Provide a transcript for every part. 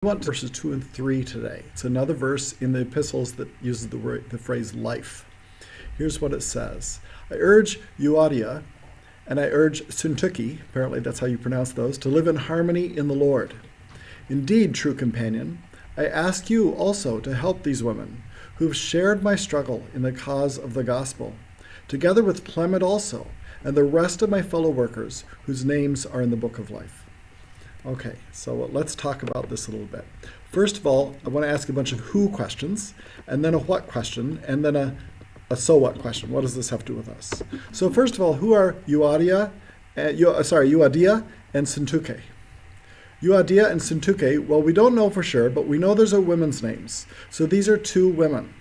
I want verses 2 and 3 today. It's another verse in the epistles that uses the phrase life. Here's what it says. I urge Euodia and I urge Syntyche, apparently that's how you pronounce those, to live in harmony in the Lord. Indeed, true companion, I ask you also to help these women who have shared my struggle in the cause of the gospel, together with Clement also, and the rest of my fellow workers whose names are in the book of life. Okay, so let's talk about this a little bit. First of all, I want to ask a bunch of who questions, and then a what question, and then a so what question. What does this have to do with us? So first of all, who are Euodia and Syntyche? Euodia and Syntyche, well, we don't know for sure, but we know those are women's names. So these are two women.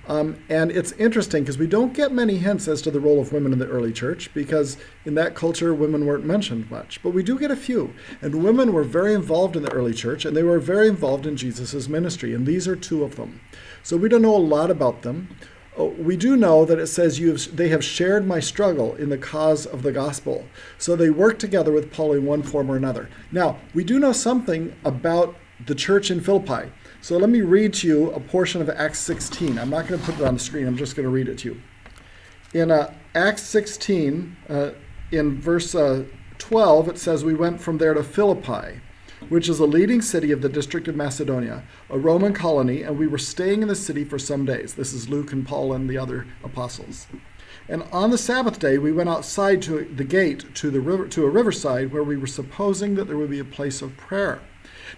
And it's interesting because we don't get many hints as to the role of women in the early church because in that culture, women weren't mentioned much. But we do get a few. And women were very involved in the early church, and they were very involved in Jesus' ministry. And these are two of them. So we don't know a lot about them. We do know that it says they have shared my struggle in the cause of the gospel. So they work together with Paul in one form or another. Now, we do know something about the church in Philippi. So let me read to you a portion of Acts 16. I'm not going to put it on the screen. I'm just going to read it to you. In Acts 16, in verse 12, it says, we went from there to Philippi, which is a leading city of the district of Macedonia, a Roman colony, and we were staying in the city for some days. This is Luke and Paul and the other apostles. And on the Sabbath day, we went outside to the gate to a riverside where we were supposing that there would be a place of prayer.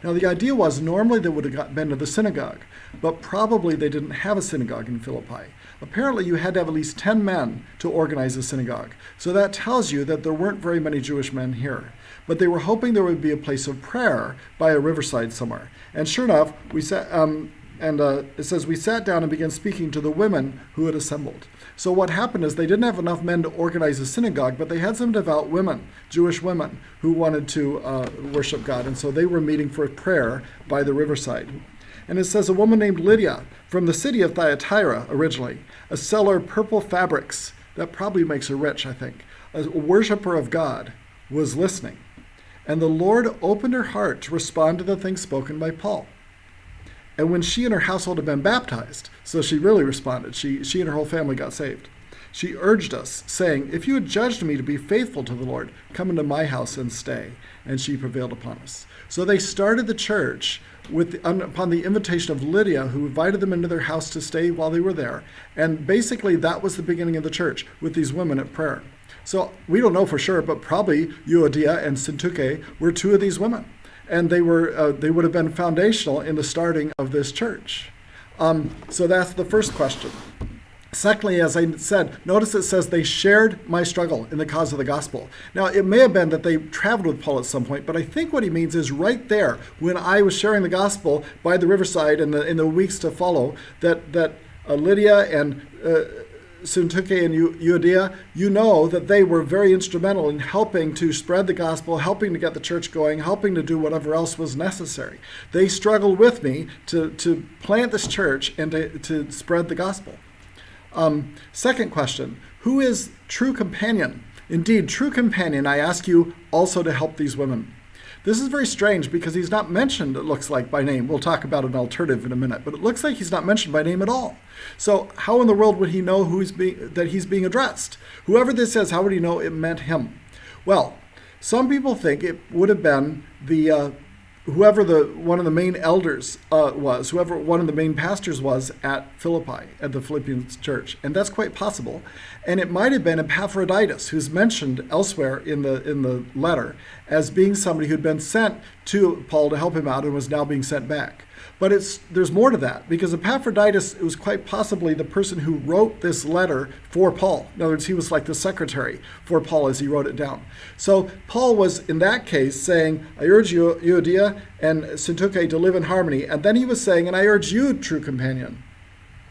Now, the idea was normally they would have been to the synagogue, but probably they didn't have a synagogue in Philippi. Apparently, you had to have at least 10 men to organize a synagogue. So that tells you that there weren't very many Jewish men here. But they were hoping there would be a place of prayer by a riverside somewhere. And sure enough, it says, we sat down and began speaking to the women who had assembled. So what happened is they didn't have enough men to organize a synagogue, but they had some devout women, Jewish women, who wanted to worship God. And so they were meeting for prayer by the riverside. And it says a woman named Lydia from the city of Thyatira originally, a seller of purple fabrics, that probably makes her rich, I think, a worshiper of God, was listening. And the Lord opened her heart to respond to the things spoken by Paul. And when she and her household had been baptized, so she really responded, she and her whole family got saved. She urged us, saying, if you had judged me to be faithful to the Lord, come into my house and stay. And she prevailed upon us. So they started the church upon the invitation of Lydia, who invited them into their house to stay while they were there. And basically that was the beginning of the church, with these women at prayer. So we don't know for sure, but probably Euodia and Syntyche were two of these women. And they would have been foundational in the starting of this church. So that's the first question. Secondly, as I said, notice it says they shared my struggle in the cause of the gospel. Now, it may have been that they traveled with Paul at some point, but I think what he means is right there, when I was sharing the gospel by the riverside in the weeks to follow, that Lydia and Syntyche and Euodia, you know that they were very instrumental in helping to spread the gospel, helping to get the church going, helping to do whatever else was necessary. They struggled with me to plant this church and to spread the gospel. Second question, who is true companion? Indeed, true companion, I ask you also to help these women. This is very strange because he's not mentioned, it looks like, by name. We'll talk about an alternative in a minute, but it looks like he's not mentioned by name at all. So how in the world would he know that he's being addressed? Whoever this is, how would he know it meant him? Well, some people think it would have been whoever one of the main elders was, whoever one of the main pastors was at Philippi, at the Philippians church. And that's quite possible. And it might have been Epaphroditus, who's mentioned elsewhere in the letter as being somebody who'd been sent to Paul to help him out and was now being sent back. But there's more to that, because Epaphroditus was quite possibly the person who wrote this letter for Paul. In other words, he was like the secretary for Paul as he wrote it down. So Paul was, in that case, saying, I urge you, Euodia and Syntyche, to live in harmony. And then he was saying, and I urge you, true companion,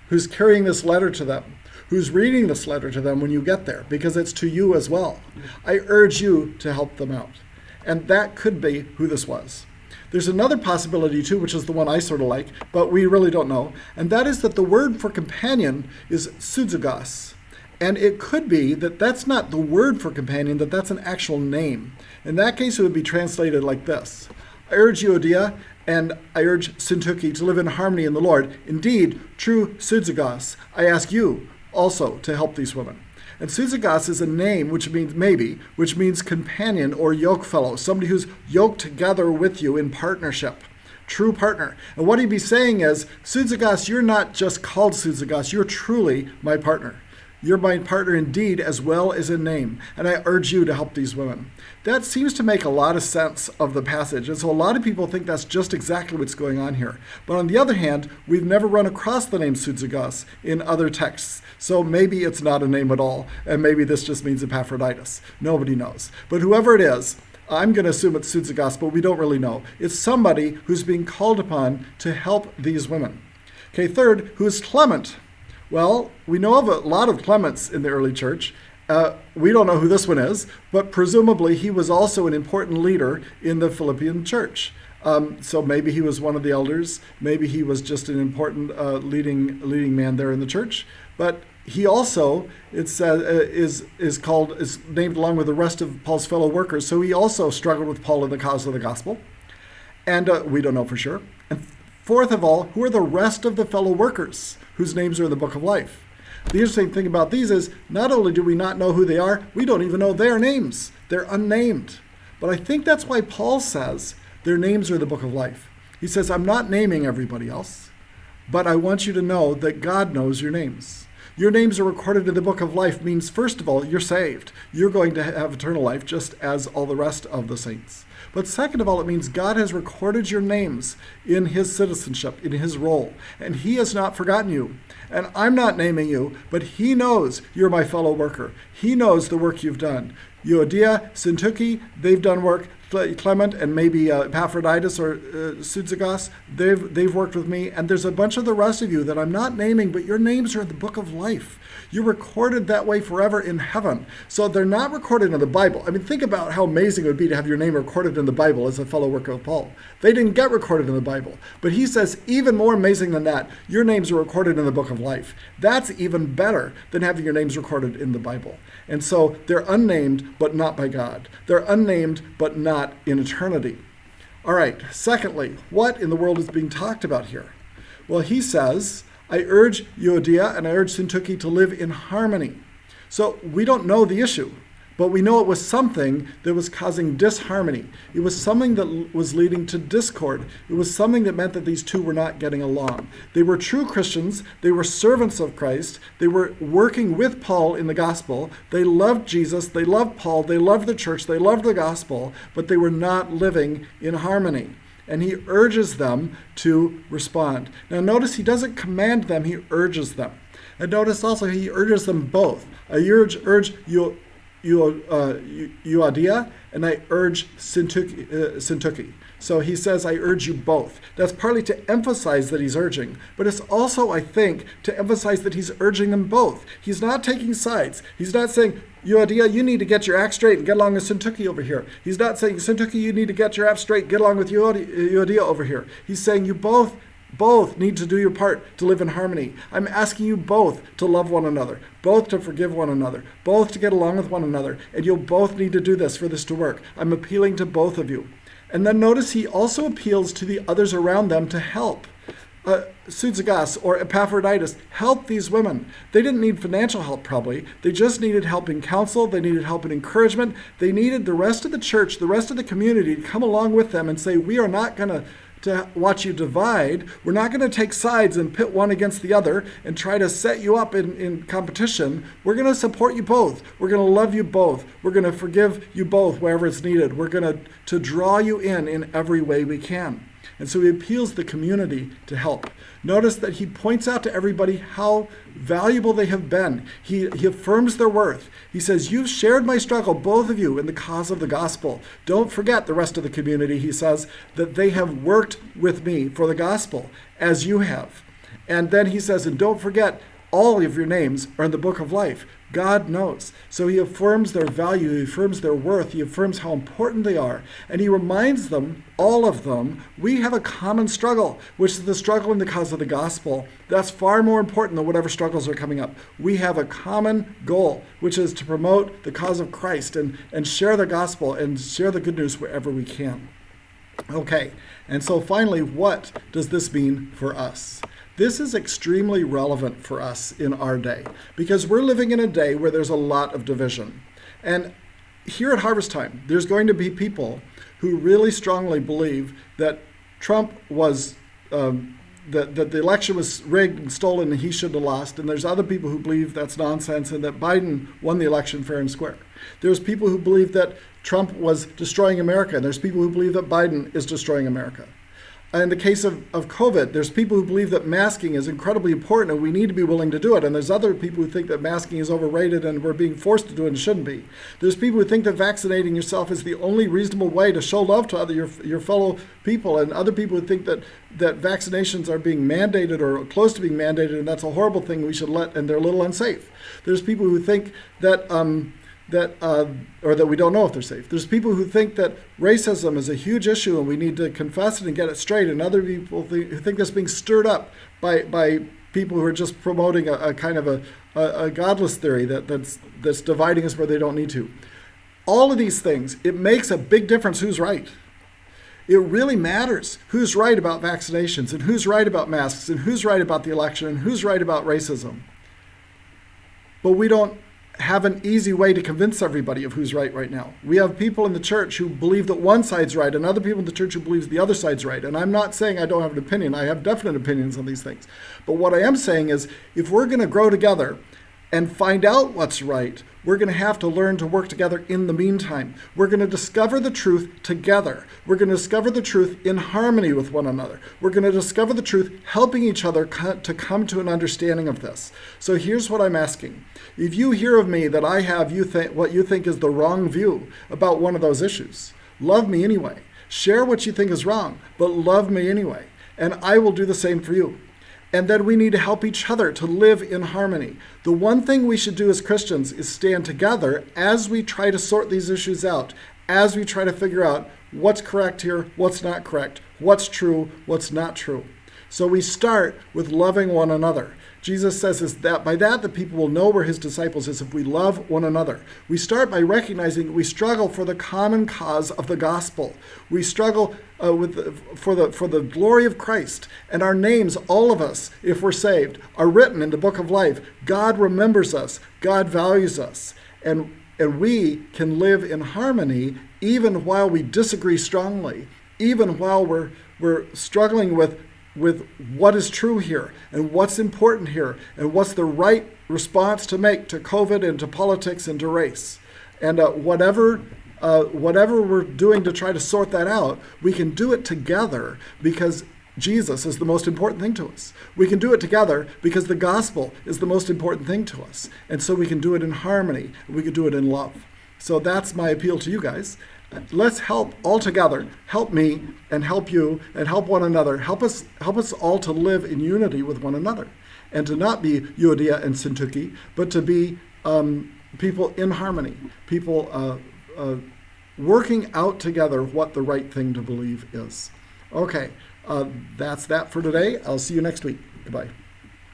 who's carrying this letter to them, who's reading this letter to them when you get there, because it's to you as well. I urge you to help them out. And that could be who this was. There's another possibility too, which is the one I sort of like, but we really don't know. And that is that the word for companion is suzugos. And it could be that that's not the word for companion, that that's an actual name. In that case, it would be translated like this. I urge Euodia and I urge Syntyche to live in harmony in the Lord. Indeed, true Syzygus, I ask you also to help these women. And Syzygus is a name which means maybe, which means companion or yoke fellow, somebody who's yoked together with you in partnership. True partner. And what he'd be saying is, Syzygus, you're not just called Syzygus, you're truly my partner. You're my partner indeed as well as in name, and I urge you to help these women. That seems to make a lot of sense of the passage, and so a lot of people think that's just exactly what's going on here. But on the other hand, we've never run across the name Syzygus in other texts, so maybe it's not a name at all, and maybe this just means Epaphroditus. Nobody knows. But whoever it is, I'm going to assume it's Syzygus, but we don't really know. It's somebody who's being called upon to help these women. Okay, third, who is Clement? Well, we know of a lot of Clements in the early church. We don't know who this one is, but presumably he was also an important leader in the Philippian church. So maybe he was one of the elders. Maybe he was just an important leading man there in the church. But he also, it says, is named along with the rest of Paul's fellow workers. So he also struggled with Paul in the cause of the gospel. And we don't know for sure. And fourth of all, who are the rest of the fellow workers whose names are in the book of life? The interesting thing about these is not only do we not know who they are, we don't even know their names. They're unnamed. But I think that's why Paul says their names are in the book of life. He says, I'm not naming everybody else, but I want you to know that God knows your names. Your names are recorded in the book of life means, first of all, you're saved. You're going to have eternal life just as all the rest of the saints. But second of all, it means God has recorded your names in his citizenship, in his role, and he has not forgotten you. And I'm not naming you, but he knows you're my fellow worker. He knows the work you've done. Euodia, Syntyche, they've done work. Clement and maybe Epaphroditus or Syzygus, they've worked with me. And there's a bunch of the rest of you that I'm not naming, but your names are in the book of life. You're recorded that way forever in heaven. So they're not recorded in the Bible. I mean, think about how amazing it would be to have your name recorded in the Bible as a fellow worker of Paul. They didn't get recorded in the Bible. But he says, even more amazing than that, your names are recorded in the book of life. That's even better than having your names recorded in the Bible. And so they're unnamed, but not by God. They're unnamed, but not in eternity. All right, secondly, what in the world is being talked about here? Well, he says, I urge Euodia and I urge Syntyche to live in harmony. So we don't know the issue, but we know it was something that was causing disharmony. It was something that was leading to discord. It was something that meant that these two were not getting along. They were true Christians. They were servants of Christ. They were working with Paul in the gospel. They loved Jesus. They loved Paul. They loved the church. They loved the gospel, but they were not living in harmony. And he urges them to respond. Now notice he doesn't command them, he urges them. And notice also he urges them both. I urge Euodia, and I urge Syntyche. So he says, I urge you both. That's partly to emphasize that he's urging, but it's also, I think, to emphasize that he's urging them both. He's not taking sides. He's not saying, Euodia, you need to get your act straight and get along with Syntyche over here. He's not saying, Syntyche, you need to get your act straight, get along with Euodia over here. He's saying you both need to do your part to live in harmony. I'm asking you both to love one another, both to forgive one another, both to get along with one another, and you'll both need to do this for this to work. I'm appealing to both of you. And then notice he also appeals to the others around them to help. Syzygus or Epaphroditus, help these women. They didn't need financial help probably. They just needed help in counsel. They needed help in encouragement. They needed the rest of the church, the rest of the community to come along with them and say, we are not going to watch you divide. We're not going to take sides and pit one against the other and try to set you up in competition. We're going to support you both. We're going to love you both. We're going to forgive you both wherever it's needed. We're going to draw you in every way we can. And so he appeals the community to help. Notice that he points out to everybody how valuable they have been. He affirms their worth. He says, you've shared my struggle, both of you, in the cause of the gospel. Don't forget the rest of the community, he says, that they have worked with me for the gospel, as you have. And then he says, and don't forget, all of your names are in the book of life. God knows. So he affirms their value, he affirms their worth, he affirms how important they are. And he reminds them, all of them, we have a common struggle, which is the struggle in the cause of the gospel. That's far more important than whatever struggles are coming up. We have a common goal, which is to promote the cause of Christ and share the gospel and share the good news wherever we can. Okay, and so finally, what does this mean for us? This is extremely relevant for us in our day because we're living in a day where there's a lot of division. And here at Harvest Time, there's going to be people who really strongly believe that Trump was, that the election was rigged and stolen and he shouldn't have lost. And there's other people who believe that's nonsense and that Biden won the election fair and square. There's people who believe that Trump was destroying America. And there's people who believe that Biden is destroying America. In the case of COVID, there's people who believe that masking is incredibly important and we need to be willing to do it. And there's other people who think that masking is overrated and we're being forced to do it and shouldn't be. There's people who think that vaccinating yourself is the only reasonable way to show love to your fellow people. And other people who think that vaccinations are being mandated or close to being mandated and that's a horrible thing we should let, and they're a little unsafe. There's people who think that or that we don't know if they're safe. There's people who think that racism is a huge issue and we need to confess it and get it straight. And other people who think that's being stirred up by people who are just promoting a kind of a godless theory that's dividing us where they don't need to. All of these things, it makes a big difference who's right. It really matters who's right about vaccinations and who's right about masks and who's right about the election and who's right about racism. But we don't have an easy way to convince everybody of who's right now. We have people in the church who believe that one side's right and other people in the church who believe the other side's right. And I'm not saying I don't have an opinion. I have definite opinions on these things. But what I am saying is if we're going to grow together and find out what's right, we're going to have to learn to work together in the meantime. We're going to discover the truth together. We're going to discover the truth in harmony with one another. We're going to discover the truth helping each other to come to an understanding of this. So here's what I'm asking. If you hear of me that I have what you think is the wrong view about one of those issues, love me anyway. Share what you think is wrong, but love me anyway. And I will do the same for you. And then we need to help each other to live in harmony. The one thing we should do as Christians is stand together as we try to sort these issues out, as we try to figure out what's correct here, what's not correct, what's true, what's not true. So we start with loving one another. Jesus says is that by that the people will know we're his disciples is if we love one another. We start by recognizing we struggle for the common cause of the gospel. We struggle for the glory of Christ. And our names, all of us, if we're saved, are written in the book of life. God remembers us. God values us. And we can live in harmony even while we disagree strongly, even while we're struggling with what is true here and what's important here and what's the right response to make to COVID and to politics and to race. And whatever we're doing to try to sort that out, we can do it together because Jesus is the most important thing to us. We can do it together because the gospel is the most important thing to us. And so we can do it in harmony. We can do it in love. So that's my appeal to you guys. Let's help all together. Help me and help you and help one another. Help us all to live in unity with one another and to not be Euodia and Syntyche, but to be people in harmony, people working out together what the right thing to believe is. Okay, that's that for today. I'll see you next week. Goodbye.